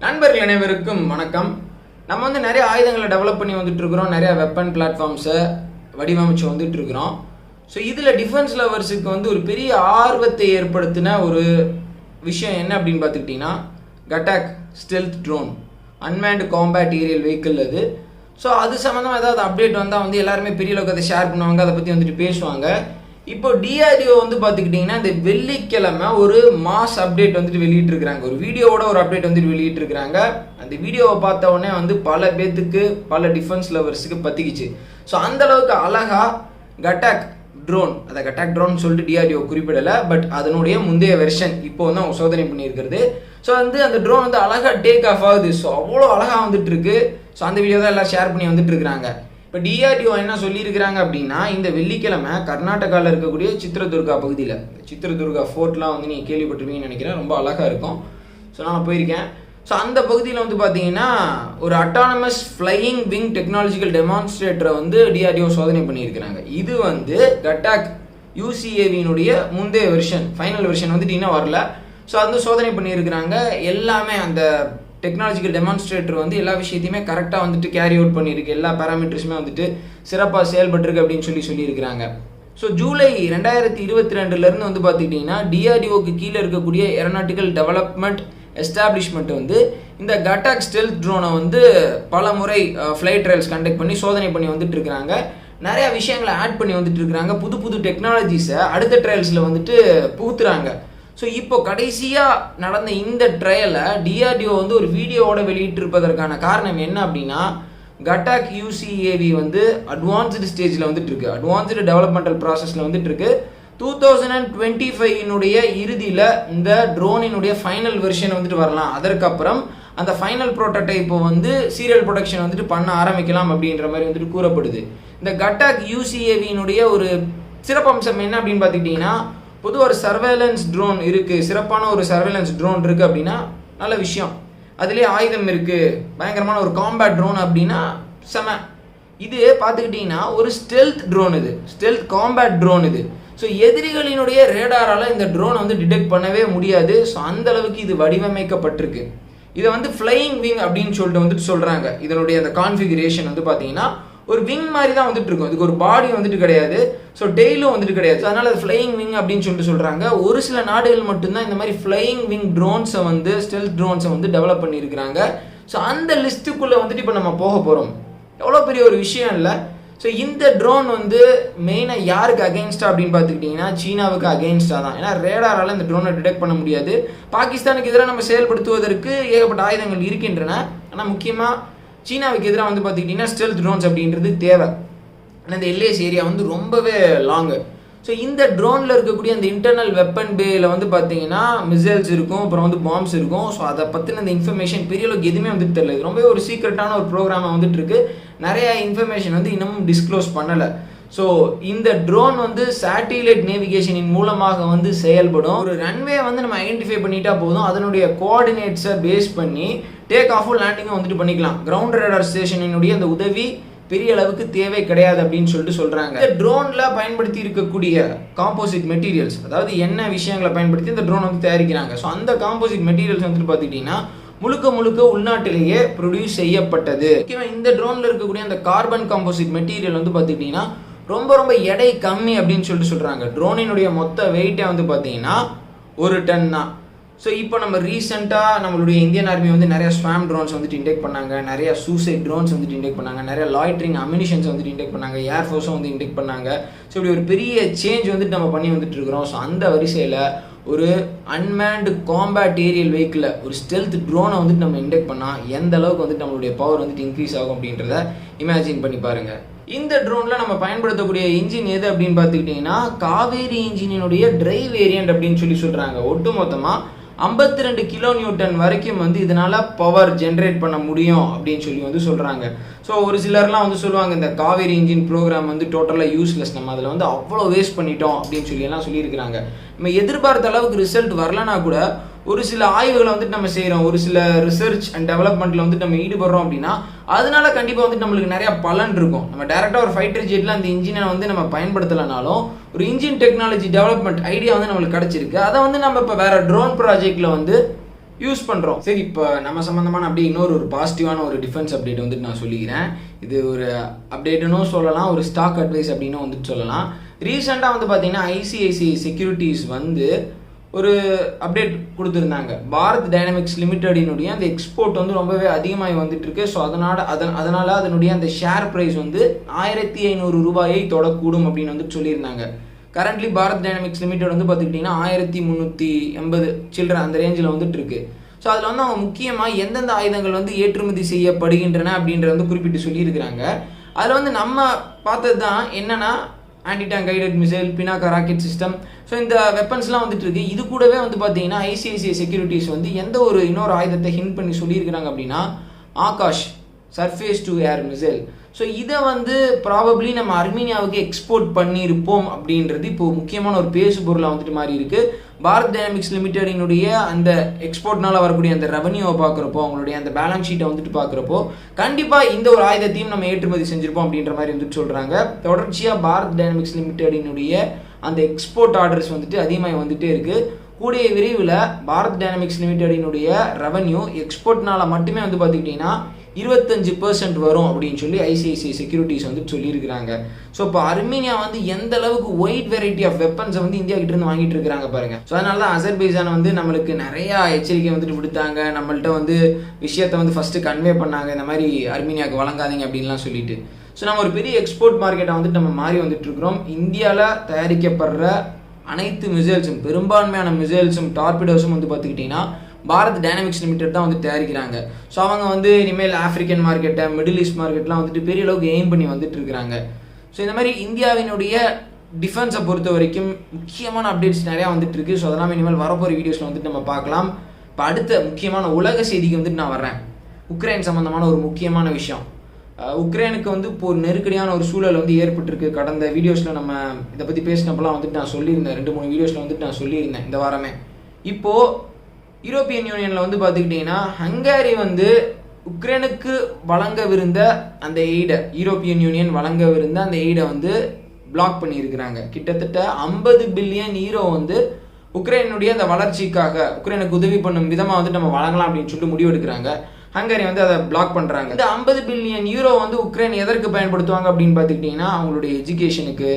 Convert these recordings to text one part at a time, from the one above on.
நண்பர்கள் அனைவருக்கும் வணக்கம். நம்ம வந்து நிறைய ஆயுதங்களை டெவலப் பண்ணி வந்துட்டு இருக்கிறோம், நிறைய வெப்பன் பிளாட்ஃபார்ம்ஸை வடிவமைச்சு வந்துட்டு இருக்கிறோம். ஸோ இதில் டிஃபென்ஸ் லவர்ஸுக்கு வந்து ஒரு பெரிய ஆர்வத்தை ஏற்படுத்தின ஒரு விஷயம் என்ன அப்படின்னு பார்த்துக்கிட்டிங்கன்னா, Cuttack stealth drone unmanned combat aerial vehicle அது. ஸோ அது சம்மந்தமாக ஏதாவது அப்டேட் வந்தால் வந்து எல்லாருமே பெரிய அளவுக்கு அதை ஷேர் பண்ணுவாங்க, அதை பற்றி வந்துட்டு பேசுவாங்க. இப்போ டிஆர்டிஓ வந்து பார்த்துக்கிட்டிங்கன்னா இந்த வெள்ளிக்கிழமை ஒரு மாஸ் அப்டேட் வந்துட்டு வெளியிட்டிருக்கிறாங்க, ஒரு வீடியோவோட ஒரு அப்டேட் வந்துட்டு வெளியிட்டிருக்கிறாங்க. அந்த வீடியோவை பார்த்த உடனே வந்து பல பேத்துக்கு, பல டிஃபென்ஸ் லவர்ஸுக்கு பற்றிக்கிச்சு. ஸோ அந்தளவுக்கு அழகாக கட்டாக் ட்ரோன், அதை கட்டாக் ட்ரோன் சொல்லிட்டு டிஆர்டிஓ குறிப்பிடலை, பட் அதனுடைய முந்தைய வெர்ஷன் இப்போ வந்து அவங்க சோதனை பண்ணியிருக்கிறது. ஸோ வந்து அந்த ட்ரோன் வந்து அழகாக டேக் ஆஃப் ஆகுது. ஸோ அவ்வளோ அழகாக வந்துட்டு இருக்கு. ஸோ அந்த வீடியோ தான் எல்லாம் ஷேர் பண்ணி வந்துட்டு இருக்கிறாங்க. இப்போ டிஆர்டிஓ என்ன சொல்லியிருக்கிறாங்க அப்படின்னா, இந்த வெள்ளிக்கிழமை கர்நாடகாவில் இருக்கக்கூடிய சித்ரதுர்கா பகுதியில், சித்ரதுர்கா ஃபோர்ட்லாம் வந்து நீங்கள் கேள்விப்பட்டிருப்பீங்கன்னு நினைக்கிறேன், ரொம்ப அழகாக இருக்கும். ஸோ நான் போயிருக்கேன். ஸோ அந்த பகுதியில் வந்து பார்த்தீங்கன்னா ஒரு அட்டானமஸ் ஃப்ளையிங் விங் டெக்னாலஜிக்கல் டெமான்ஸ்ட்ரேட்டரை வந்து டிஆர்டிஓ சோதனை பண்ணியிருக்கிறாங்க. இது வந்து கட்டாக் யூசிஏவினுடைய முந்தைய வெர்ஷன், ஃபைனல் வெர்ஷன் வந்துட்டு இன்னும் வரல. ஸோ அது சோதனை பண்ணியிருக்கிறாங்க. எல்லாமே அந்த டெக்னாலஜிக்கல் டெமான்ஸ்ட்ரேட்டர் வந்து எல்லா விஷயத்தையுமே கரெக்டாக வந்துட்டு கேரி அவுட் பண்ணியிருக்கு, எல்லா பேராமீட்டர்ஸுமே வந்துட்டு சிறப்பாக செயல்பட்டுருக்கு அப்படின்னு சொல்லியிருக்கிறாங்க. ஸோ ஜூலை 2022 வந்து பார்த்துக்கிட்டிங்கன்னா டிஆர்டிஓக்கு கீழே இருக்கக்கூடிய ஏரோநாட்டிக்கல் டெவலப்மெண்ட் எஸ்டாப்ளிஷ்மெண்ட் வந்து இந்த கட்டாக் ஸ்டெல்த் ட்ரோனை வந்து பல முறை ஃப்ளைட் ட்ரையல்ஸ் கண்டக்ட் பண்ணி சோதனை பண்ணி வந்துட்டு இருக்கிறாங்க. நிறைய விஷயங்களை ஆட் பண்ணி வந்துட்டு இருக்கிறாங்க, புது புது டெக்னாலஜிஸை அடுத்த ட்ரையல்ஸில் வந்துட்டு புகுத்துறாங்க. ஸோ இப்போ கடைசியாக நடந்த இந்த ட்ரையலை டிஆர்டிஓ வந்து ஒரு வீடியோவோட வெளியிட்டிருப்பதற்கான காரணம் என்ன அப்படின்னா, கட்டாக் யூசிஏவி வந்து அட்வான்ஸ்டு ஸ்டேஜில் வந்துட்டு இருக்கு, அட்வான்ஸ்டு டெவலப்மெண்டல் ப்ராசஸில் வந்துட்டு இருக்கு. 2025 இறுதியில் இந்த ட்ரோனினுடைய ஃபைனல் வெர்ஷன் வந்துட்டு வரலாம். அதற்கப்புறம் அந்த ஃபைனல் ப்ரோட்டோடைப்பை வந்து சீரியல் ப்ரொடக்ஷன் வந்துட்டு பண்ண ஆரம்பிக்கலாம் அப்படின்ற மாதிரி வந்துட்டு கூறப்படுது. இந்த கட்டாக் யூசிஏவியினுடைய ஒரு சிறப்பம்சம் என்ன அப்படின்னு பார்த்துக்கிட்டிங்கன்னா, பொதுவாக ஒரு சர்வேலன்ஸ் ட்ரோன் இருக்குது, சிறப்பான ஒரு சர்வேலன்ஸ் ட்ரோன் இருக்குது அப்படின்னா நல்ல விஷயம், அதுலேயே ஆயுதம் இருக்குது, பயங்கரமான ஒரு காம்பேட் ட்ரோன் அப்படின்னா செம. இது பார்த்துக்கிட்டிங்கன்னா ஒரு ஸ்டெல்த் ட்ரோன், இது ஸ்டெல்த் காம்பேட் ட்ரோன் இது. ஸோ எதிரிகளினுடைய ரேடாரால் இந்த ட்ரோனை வந்து டிடெக்ட் பண்ணவே முடியாது. ஸோ அந்த அளவுக்கு இது வடிவமைக்கப்பட்டிருக்கு. இதை வந்து ஃப்ளையிங் விங் அப்படின்னு சொல்லிட்டு வந்துட்டு சொல்கிறாங்க. இதனுடைய அந்த கான்ஃபிகரேஷன் வந்து பார்த்தீங்கன்னா ஒரு விங் மாதிரி தான் வந்துட்டு இருக்கும், இதுக்கு ஒரு பாடி வந்துட்டு கிடையாது, ஸோ டெய்லும் வந்துட்டு கிடையாது. அதனால் அது ஃப்ளையிங் விங் அப்படின்னு சொல்லிட்டு சொல்கிறாங்க. ஒரு சில நாடுகள் மட்டும்தான் இந்த மாதிரி ஃப்ளையிங் விங் ட்ரோன்ஸை வந்து, ஸ்டெல்த் ட்ரோன்ஸை வந்து டெவலப் பண்ணியிருக்கிறாங்க. ஸோ அந்த லிஸ்ட்டுக்குள்ளே வந்துட்டு இப்போ நம்ம போக போகிறோம். எவ்வளோ பெரிய ஒரு விஷயம் இல்லை. ஸோ இந்த ட்ரோன் வந்து மெயினாக யாருக்கு அகெயின்ஸ்டாக அப்படின்னு பார்த்துக்கிட்டிங்கன்னா சீனாவுக்கு அகெயின்ஸ்டாக தான். ஏன்னா ரேடாரால் இந்த ட்ரோனை டிடெக்ட் பண்ண முடியாது. பாகிஸ்தானுக்கு எதிராக நம்ம செயல்படுத்துவதற்கு ஏகப்பட்ட ஆயுதங்கள் இருக்கின்றன. ஆனால் முக்கியமாக சீனாவுக்கு எதிராக வந்து பார்த்துக்கிட்டிங்கன்னா ஸ்டெல்த் ட்ரோன்ஸ் அப்படின்றது தேவை. ஆனால் இந்த எல்ஏஎஸ் ஏரியா வந்து ரொம்பவே லாங்கு. ஸோ இந்த ட்ரோனில் இருக்கக்கூடிய அந்த இன்டர்னல் வெப்பன் பேயில் வந்து பார்த்தீங்கன்னா மிசைல்ஸ் இருக்கும், அப்புறம் வந்து பாம்ஸ் இருக்கும். ஸோ அதை பற்றின அந்த இன்ஃபர்மேஷன் பெரிய அளவுக்கு எதுவுமே வந்துட்டு தெரியல. இது ரொம்பவே ஒரு சீக்ரெட்டான ஒரு ப்ரோக்ராமாக வந்துட்டு இருக்கு. நிறைய இன்ஃபர்மேஷன் வந்து இன்னமும் டிஸ்க்ளோஸ் பண்ணலை. ஸோ இந்த ட்ரோன் வந்து சேட்டிலைட் நேவிகேஷனின் மூலமாக வந்து செயல்படும். ஒரு ரன்வே வந்து நம்ம ஐடென்டிஃபை பண்ணிட்டா போதும், அதனுடைய கோஆர்டினேட்ஸை பேஸ் பண்ணி டேக் ஆஃபும் லேண்டிங்கும் வந்துட்டு பண்ணிக்கலாம். கிரவுண்ட் ரேடார் ஸ்டேஷனினுடைய அந்த உதவி பெரிய அளவுக்கு தேவை கிடையாது அப்படின்னு சொல்லிட்டு சொல்கிறாங்க. இந்த ட்ரோனில் பயன்படுத்தி இருக்கக்கூடிய காம்போசிட் மெட்டீரியல்ஸ், அதாவது என்ன விஷயங்களை பயன்படுத்தி இந்த ட்ரோன் வந்து தயாரிக்கிறாங்க. ஸோ அந்த காம்போசிட் மெட்டீரியல்ஸ் வந்துட்டு பார்த்துக்கிட்டிங்கன்னா முழுக்க உள்நாட்டிலேயே ப்ரொடியூஸ் செய்யப்பட்டது. முக்கியமாக இந்த ட்ரோனில் இருக்கக்கூடிய அந்த கார்பன் காம்போசிட் மெட்டீரியல் வந்து பார்த்துக்கிட்டிங்கன்னா ரொம்ப எடை கம்மி அப்படின்னு சொல்லிட்டு சொல்கிறாங்க. ட்ரோனினுடைய மொத்த வெயிட்டே வந்து பார்த்தீங்கன்னா 1 டன் தான். ஸோ இப்போ நம்ம ரீசெண்டாக நம்மளுடைய இந்தியன் ஆர்மி வந்து நிறைய ஸ்வாம் ட்ரோன்ஸ் வந்துட்டு இன்டெக்ட் பண்ணாங்க, நிறைய சூசைட் ட்ரோன்ஸ் வந்துட்டு இன்டெக்ட் பண்ணாங்க, நிறைய லாய்ட்ரிங் அம்யூனிஷன்ஸ் வந்துட்டு இன்டெக்ட் பண்ணாங்க, ஏர்ஃபோர்ஸும் வந்து இன்டெக்ட் பண்ணாங்க. ஸோ இப்படி ஒரு பெரிய சேஞ்ச் வந்துட்டு நம்ம பண்ணி வந்துட்டு இருக்கிறோம். ஸோ அந்த வரிசையில் ஒரு அன்மேன்டு காம்பேட் ஏரியல் வெஹிக்கிள், ஒரு ஸ்டெல்த் ட்ரோனை வந்துட்டு நம்ம இன்டெக்ட் பண்ணால் எந்த அளவுக்கு வந்துட்டு நம்மளுடைய பவர் வந்துட்டு இன்க்ரீஸ் ஆகும் அப்படின்றத இமேஜின் பண்ணி பாருங்கள். இந்த ட்ரோனில் நம்ம பயன்படுத்தக்கூடிய இன்ஜின் எது அப்படின்னு பார்த்துக்கிட்டிங்கன்னா காவேரி இன்ஜினினுடைய டிரைவ் வேரியன்ட் அப்படின்னு சொல்கிறாங்க. ஒட்டு மொத்தமாக 52 கிலோ நியூட்டன் வரைக்கும் வந்து இதனால் பவர் ஜென்ரேட் பண்ண முடியும் அப்படின்னு சொல்லி வந்து சொல்கிறாங்க. ஸோ ஒரு சிலர்லாம் வந்து சொல்லுவாங்க இந்த காவேரி இன்ஜின் ப்ரோக்ராம் வந்து டோட்டலாக யூஸ்லெஸ், நம்ம அதில் வந்து அவ்வளோ வேஸ்ட் பண்ணிட்டோம் அப்படின்னு சொல்லி எல்லாம் சொல்லியிருக்கிறாங்க. நம்ம எதிர்பார்த்த அளவுக்கு ரிசல்ட் வரலனா கூட ஒரு சில ஆய்வுகளை வந்துட்டு நம்ம செய்கிறோம், ஒரு சில ரிசர்ச் அண்ட் டெவலப்மெண்ட்டில் வந்துட்டு நம்ம ஈடுபடுறோம் அப்படின்னா அதனால கண்டிப்பாக வந்துட்டு நம்மளுக்கு நிறைய பலன் இருக்கும். நம்ம டேரெக்டாக ஒரு ஃபைட்டர் ஜெட்டில் அந்த இன்ஜினை வந்து நம்ம பயன்படுத்தலைனாலும் ஒரு இன்ஜின் டெக்னாலஜி டெவலப்மெண்ட் ஐடியா வந்து நம்மளுக்கு கிடச்சிருக்கு. அதை வந்து நம்ம இப்போ வேறு ட்ரோன் ப்ராஜெக்டில் வந்து யூஸ் பண்ணுறோம். சரி, இப்போ நம்ம சம்மந்தமான அப்படியே இன்னொரு பாசிட்டிவான ஒரு டிஃபென்ஸ் அப்டேட் வந்துட்டு நான் சொல்லிக்கிறேன். இது ஒரு அப்டேட்டுன்னு சொல்லலாம், ஒரு ஸ்டாக் அட்வைஸ் அப்படின்னு வந்துட்டு சொல்லலாம். ரீசெண்டாக வந்து பார்த்தீங்கன்னா ஐசிஐசிஐ செக்யூரிட்டிஸ் வந்து ஒரு அப்டேட் கொடுத்துருந்தாங்க. பாரத் டைனமிக்ஸ் லிமிடெடினுடைய அந்த எக்ஸ்போர்ட் வந்து ரொம்பவே அதிகமாகி வந்துட்டு இருக்கு. ஸோ அதனால் அதனுடைய அந்த ஷேர் ப்ரைஸ் வந்து 1500 ரூபாயை தொடக்கூடும் அப்படின்னு வந்து சொல்லியிருந்தாங்க. கரண்ட்லி பாரத் டைனமிக்ஸ் லிமிடெட் வந்து பார்த்துக்கிட்டிங்கன்னா 1380 சில்லற அந்த ரேஞ்சில் வந்துட்டு இருக்கு. ஸோ அதில் வந்து அவங்க முக்கியமாக எந்தெந்த ஆயுதங்கள் வந்து ஏற்றுமதி செய்யப்படுகின்றன அப்படின்றத வந்து குறிப்பிட்டு சொல்லியிருக்கிறாங்க. அதில் வந்து நம்ம பார்த்தது தான் என்னன்னா anti tank guided missile, Pinaka rocket system. So இந்த வெப்பன்ஸ்லாம் வந்துட்டு இருக்கு. இது கூடவே வந்து பார்த்தீங்கன்னா ஐசிஐசிஐ செக்யூரிட்டிஸ் வந்து எந்த ஒரு இன்னொரு ஆயுதத்தை ஹிண்ட் பண்ணி சொல்லியிருக்கிறாங்க அப்படின்னா Akash surface to air missile. So இதை வந்து ப்ராபப்ளி நம்ம அர்மீனியாவுக்கு எக்ஸ்போர்ட் பண்ணியிருப்போம் அப்படின்றது இப்போது முக்கியமான ஒரு பேசு பொருளாக வந்துட்டு மாறி இருக்கு. பாரத் டைனமிக்ஸ் லிமிடெடினுடைய அந்த எக்ஸ்போர்ட்னால வரக்கூடிய அந்த ரெவன்யூவை பார்க்குறப்போ, அவங்களுடைய அந்த பேலன்ஸ் ஷீட்டை வந்துட்டு பார்க்குறப்போ கண்டிப்பாக இந்த ஒரு ஆயுதத்தையும் நம்ம ஏற்றுமதி செஞ்சிருப்போம் அப்படின்ற மாதிரி வந்துட்டு சொல்கிறாங்க. தொடர்ச்சியாக பாரத் டைனமிக்ஸ் லிமிடெடினுடைய அந்த எக்ஸ்போர்ட் ஆர்டர்ஸ் வந்துட்டு அதிகமாக வந்துட்டே இருக்குது. கூடிய விரைவில் பாரத் டைனமிக்ஸ் லிமிடெடினுடைய ரெவன்யூ எக்ஸ்போர்ட்னால மட்டுமே வந்து பார்த்துக்கிட்டிங்கன்னா 25% வரும் அப்படின்னு சொல்லி ஐசிஐசிஐ செக்யூரிட்டிஸ் வந்து சொல்லியிருக்கிறாங்க. ஸோ இப்போ அர்மீனியா வந்து எந்த அளவுக்கு ஒயிட் வெரைட்டி ஆஃப் வெப்பன்ஸை வந்து இந்தியா கிட்ட இருந்து வாங்கிட்டு இருக்கிறாங்க பாருங்க. ஸோ அதனால தான் அசர்பைஜான் வந்து நம்மளுக்கு நிறையா எச்சரிக்கை வந்துட்டு விடுத்தாங்க, நம்மள்ட்ட வந்து விஷயத்தை வந்து ஃபர்ஸ்ட் கன்வே பண்ணாங்க, இந்த மாதிரி அர்மீனியாவுக்கு வழங்காதீங்க அப்படின்லாம் சொல்லிட்டு. ஸோ நம்ம ஒரு பெரிய எக்ஸ்போர்ட் மார்க்கெட்டை வந்துட்டு நம்ம மாறி வந்துட்டு இருக்கிறோம். இந்தியாவில் தயாரிக்கப்படுற அனைத்து மிசைல்ஸும், பெரும்பான்மையான மிசைல்ஸும் டார்பிடோஸும் வந்து பார்த்துக்கிட்டிங்கன்னா பாரத் டைனமிக்ஸ் லிமிடெட் தான் வந்து தயாரிக்கிறாங்க. ஸோ அவங்க வந்து இனிமேல் ஆஃப்ரிக்கன் மார்க்கெட்டை, மிடில் ஈஸ்ட் மார்க்கெட்லாம் வந்துட்டு பெரிய அளவுக்கு எய்ம் பண்ணி வந்துட்டு இருக்கிறாங்க. ஸோ இந்த மாதிரி இந்தியாவினுடைய டிஃபென்ஸை பொறுத்த வரைக்கும் முக்கியமான அப்டேட்ஸ் நிறையா வந்துட்டு இருக்கு. ஸோ அதெல்லாம் இனிமேல் வரப்போகிற வீடியோஸில் வந்துட்டு நம்ம பார்க்கலாம். இப்போ அடுத்த முக்கியமான உலக செய்திக்கு வந்துட்டு நான் வர்றேன். உக்ரைன் சம்மந்தமான ஒரு முக்கியமான விஷயம். உக்ரைனுக்கு வந்து இப்போ ஒரு நெருக்கடியான ஒரு சூழல் வந்து ஏற்பட்டிருக்கு. கடந்த வீடியோஸில் நம்ம இதை பற்றி பேசினப்பெல்லாம் வந்துட்டு நான் சொல்லியிருந்தேன், 2-3 வீடியோஸில் வந்துட்டு நான் சொல்லியிருந்தேன் இந்த வாரமே. இப்போது யூரோப்பியன் யூனியனில் வந்து பார்த்துக்கிட்டிங்கன்னா ஹங்கேரி வந்து உக்ரைனுக்கு வழங்கவிருந்த அந்த எய்டை, யூரோப்பியன் யூனியன் வழங்கவிருந்த அந்த எய்டை வந்து பிளாக் பண்ணியிருக்கிறாங்க. கிட்டத்தட்ட 50 பில்லியன் யூரோ வந்து உக்ரைனுடைய அந்த வளர்ச்சிக்காக, உக்ரைனுக்கு உதவி பண்ணும் விதமாக வந்து நம்ம வழங்கலாம் அப்படின்னு சொல்லிட்டு முடிவெடுக்கிறாங்க. ஹங்கேரி வந்து அதை பிளாக் பண்ணுறாங்க. இந்த 50 பில்லியன் யூரோ வந்து உக்ரைன் எதற்கு பயன்படுத்துவாங்க அப்படின்னு பார்த்துக்கிட்டிங்கன்னா அவங்களுடைய எஜுகேஷனுக்கு,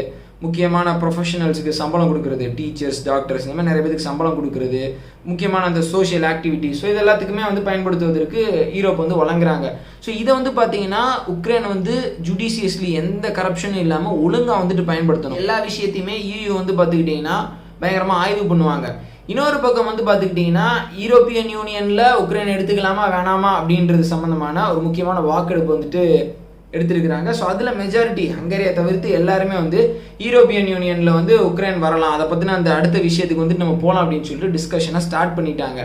முக்கியமான ப்ரொஃபஷனல்ஸுக்கு சம்பளம் கொடுக்குறது, டீச்சர்ஸ், டாக்டர்ஸ், இந்த மாதிரி நிறைய பேருக்கு சம்பளம் கொடுக்குறது, முக்கியமான அந்த சோஷியல் ஆக்டிவிட்டிஸ், ஸோ இது எல்லாத்துக்குமே வந்து பயன்படுத்துவதற்கு யூரோப் வந்து வழங்குறாங்க. ஸோ இதை வந்து பார்த்தீங்கன்னா உக்ரைன் வந்து ஜுடிஷியஸ்லி எந்த கரப்ஷனும் இல்லாமல் ஒழுங்காக வந்துட்டு பயன்படுத்தணும். எல்லா விஷயத்தையுமே EU வந்து பார்த்துக்கிட்டிங்கன்னா பயங்கரமாக ஆய்வு பண்ணுவாங்க. இன்னொரு பக்கம் வந்து பார்த்துக்கிட்டிங்கன்னா யூரோப்பியன் யூனியனில் உக்ரைன் எடுத்துக்கலாமா வேணாமா அப்படின்றது சம்மந்தமான ஒரு முக்கியமான வாக்கெடுப்பு வந்துட்டு எடுத்திருக்கிறாங்க. ஸோ அதில் மெஜாரிட்டி, ஹங்கேரியை தவிர்த்து எல்லாருமே வந்து யூரோப்பியன் யூனியனில் வந்து உக்ரைன் வரலாம், அதை பற்றின அந்த அடுத்த விஷயத்துக்கு வந்துட்டு நம்ம போகலாம் அப்படின்னு சொல்லிட்டு டிஸ்கஷனை ஸ்டார்ட் பண்ணிட்டாங்க.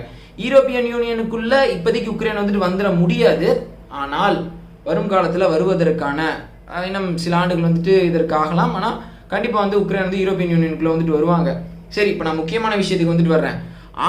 யூரோப்பியன் யூனியனுக்குள்ளே இப்போதைக்கு உக்ரைன் வந்துட்டு வந்துட முடியாது, ஆனால் வரும் காலத்தில் வருவதற்கான இன்னும் சில ஆண்டுகள் வந்துட்டு இதற்கு ஆகலாம். ஆனால் கண்டிப்பாக வந்து உக்ரைன் வந்து யூரோப்பியன் யூனியனுக்குள்ளே வந்துட்டு வருவாங்க. சரி, இப்போ நான் முக்கியமான விஷயத்துக்கு வந்துட்டு வர்றேன்.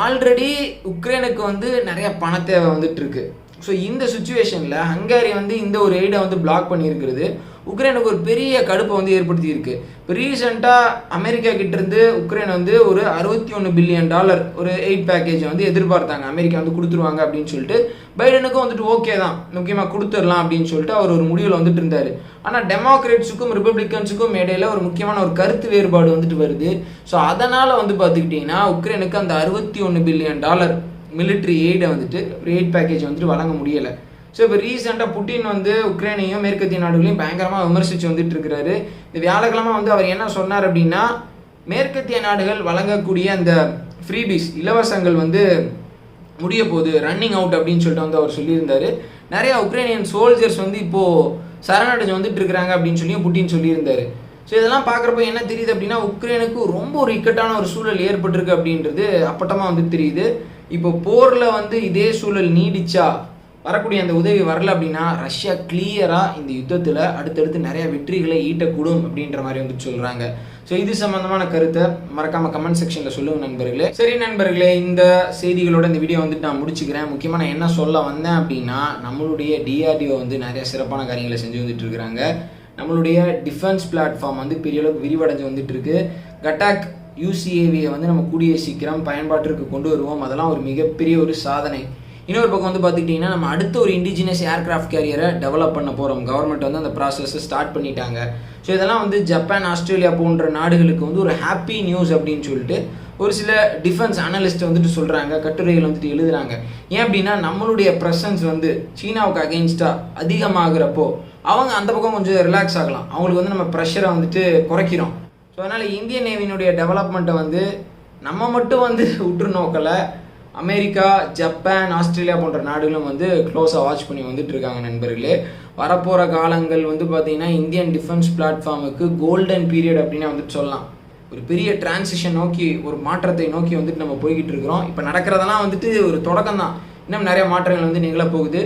ஆல்ரெடி உக்ரைனுக்கு வந்து நிறைய பண தேவை வந்துட்டு இருக்கு. ஸோ இந்த சுச்சுவேஷனில் ஹங்கேரி வந்து இந்த ஒரு எய்டை வந்து பிளாக் பண்ணியிருக்கிறது உக்ரைனுக்கு ஒரு பெரிய கடுப்பை வந்து ஏற்படுத்தி இருக்கு. இப்போ ரீசெண்டாக அமெரிக்கா கிட்டேருந்து உக்ரைன் வந்து ஒரு $61 பில்லியன் ஒரு எய்ட் பேக்கேஜை வந்து எதிர்பார்த்தாங்க. அமெரிக்கா வந்து கொடுத்துருவாங்க அப்படின்னு சொல்லிட்டு பைடனுக்கும் வந்துட்டு ஓகே தான், முக்கியமாக கொடுத்துடலாம் அப்படின்னு சொல்லிட்டு அவர் ஒரு முடிவில் வந்துட்டு இருந்தார். ஆனால் டெமோக்ரேட்ஸுக்கும் ரிப்பப்ளிகன்ஸுக்கும் இடையில ஒரு முக்கியமான ஒரு கருத்து வேறுபாடு வந்துட்டு வருது. ஸோ அதனால் வந்து பார்த்துக்கிட்டிங்கன்னா உக்ரைனுக்கு அந்த $61 பில்லியன் மிலிட்ரி எய்டை வந்துட்டு ஒரு எய்ட் பேக்கேஜ் வந்துட்டு வழங்க முடியலை. ஸோ இப்போ ரீசெண்டாக புட்டின் வந்து உக்ரைனையும் மேற்கத்திய நாடுகளையும் பயங்கரமாக விமர்சித்து வந்துட்டு இருக்கிறாரு. இந்த வியாழக்கிழமை வந்து அவர் என்ன சொன்னார் அப்படின்னா, மேற்கத்திய நாடுகள் வழங்கக்கூடிய அந்த ஃப்ரீபீஸ், இலவசங்கள் வந்து முடிய போகுது, ரன்னிங் அவுட் அப்படின்னு சொல்லிட்டு வந்து அவர் சொல்லியிருந்தார். நிறையா உக்ரைனியன் சோல்ஜர்ஸ் வந்து இப்போது சரணடைஞ்சு வந்துட்டு இருக்கிறாங்க அப்படின்னு சொல்லி புட்டின் சொல்லியிருந்தார். ஸோ இதெல்லாம் பார்க்குறப்போ என்ன தெரியுது அப்படின்னா, உக்ரைனுக்கு ரொம்ப ஒரு இக்கட்டான ஒரு சூழல் ஏற்பட்டிருக்கு அப்படின்றது அப்பட்டமாக வந்து தெரியுது. இப்போ போரில் வந்து இதே சூழல் நீடிச்சா, வரக்கூடிய அந்த உதவி வரல அப்படின்னா ரஷ்யா கிளியராக இந்த யுத்தத்தில் அடுத்தடுத்து நிறைய வெற்றிகளை ஈட்டக்கூடும் அப்படின்ற மாதிரி வந்து சொல்கிறாங்க. ஸோ இது சம்மந்தமான கருத்தை மறக்காமல் கமெண்ட் செக்ஷனில் சொல்லுங்கள் நண்பர்களே. சரி நண்பர்களே, இந்த செய்திகளோட இந்த வீடியோ வந்துட்டு நான் முடிச்சுக்கிறேன். முக்கியமாக நான் என்ன சொல்ல வந்தேன் அப்படின்னா, நம்மளுடைய DRDO வந்து நிறைய சிறப்பான காரியங்களை செஞ்சு வந்துட்டு இருக்கிறாங்க. நம்மளுடைய டிஃபென்ஸ் பிளாட்ஃபார்ம் வந்து பெரிய அளவுக்கு விரிவடைஞ்சு வந்துட்டு இருக்கு. கட்டாக் யூசிஏவியை வந்து நம்ம கூடிய சீக்கிரம் பயன்பாட்டிற்கு கொண்டு வருவோம். அதெல்லாம் ஒரு மிகப்பெரிய ஒரு சாதனை. இன்னொரு பக்கம் வந்து பார்த்துக்கிட்டிங்கன்னா நம்ம அடுத்த ஒரு இண்டிஜினஸ் ஏர்கிராஃப்ட் கேரியரை டெவலப் பண்ண போகிறோம். கவர்மெண்ட் வந்து அந்த ப்ராசஸை ஸ்டார்ட் பண்ணிட்டாங்க. ஸோ இதெல்லாம் வந்து ஜப்பான், ஆஸ்திரேலியா போன்ற நாடுகளுக்கு வந்து ஒரு ஹாப்பி நியூஸ் அப்படின்னு சொல்லிட்டு ஒரு சில டிஃபென்ஸ் அனலிஸ்ட் வந்துட்டு சொல்கிறாங்க, கட்டுரைகள் வந்துட்டு எழுதுகிறாங்க. ஏன் அப்படின்னா நம்மளுடைய ப்ரெசன்ஸ் வந்து சீனாவுக்கு அகெயின்ஸ்டாக அதிகமாகிறப்போ அவங்க அந்த பக்கம் கொஞ்சம் ரிலாக்ஸ் ஆகலாம். அவங்களுக்கு வந்து நம்ம ப்ரெஷரை வந்துட்டு குறைக்கிறோம். ஸோ அதனால் இந்தியன் நேவியினுடைய டெவலப்மெண்ட்டை வந்து நம்ம மட்டும் வந்து உற்று நோக்கலை, அமெரிக்கா, ஜப்பான், ஆஸ்திரேலியா போன்ற நாடுகளும் வந்து க்ளோஸாக வாட்ச் பண்ணி வந்துட்டு இருக்காங்க நண்பர்களே. வரப்போகிற காலங்கள் வந்து பார்த்திங்கன்னா இந்தியன் டிஃபென்ஸ் பிளாட்ஃபார்முக்கு கோல்டன் பீரியட் அப்படின்னு வந்துட்டு சொல்லலாம். ஒரு பெரிய டிரான்சிஷன் நோக்கி, ஒரு மாற்றத்தை நோக்கி வந்துட்டு நம்ம போய்கிட்டு இருக்கிறோம். இப்போ நடக்கிறதெல்லாம் வந்துட்டு ஒரு தொடக்கம் தான். இன்னும் நிறைய மாற்றங்கள் வந்து நிகழ போகுது.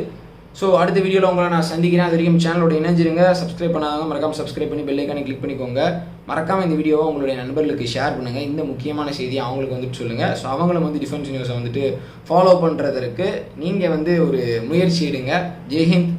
ஸோ அடுத்த வீடியோவில் உங்களை நான் சந்திக்கிறேன். அது வரைக்கும் சேனலோட இணைஞ்சிருங்க. சப்ஸ்கிரைப் பண்ணாதவங்க மறக்காமல் சப்ஸ்கிரைப் பண்ணி பெல் ஐக்கானை கிளிக் பண்ணிக்கோங்க. மறக்காமல் இந்த வீடியோவை உங்களுடைய நண்பர்களுக்கு ஷேர் பண்ணுங்கள். இந்த முக்கியமான செய்தியை அவங்களுக்கு வந்துட்டு சொல்லுங்கள். ஸோ அவங்களும் வந்து டிஃபென்ஸ் நியூஸை வந்துட்டு ஃபாலோ பண்ணுறதற்கு நீங்கள் வந்து ஒரு முயற்சி எடுங்க. ஜெய்ஹிந்த்.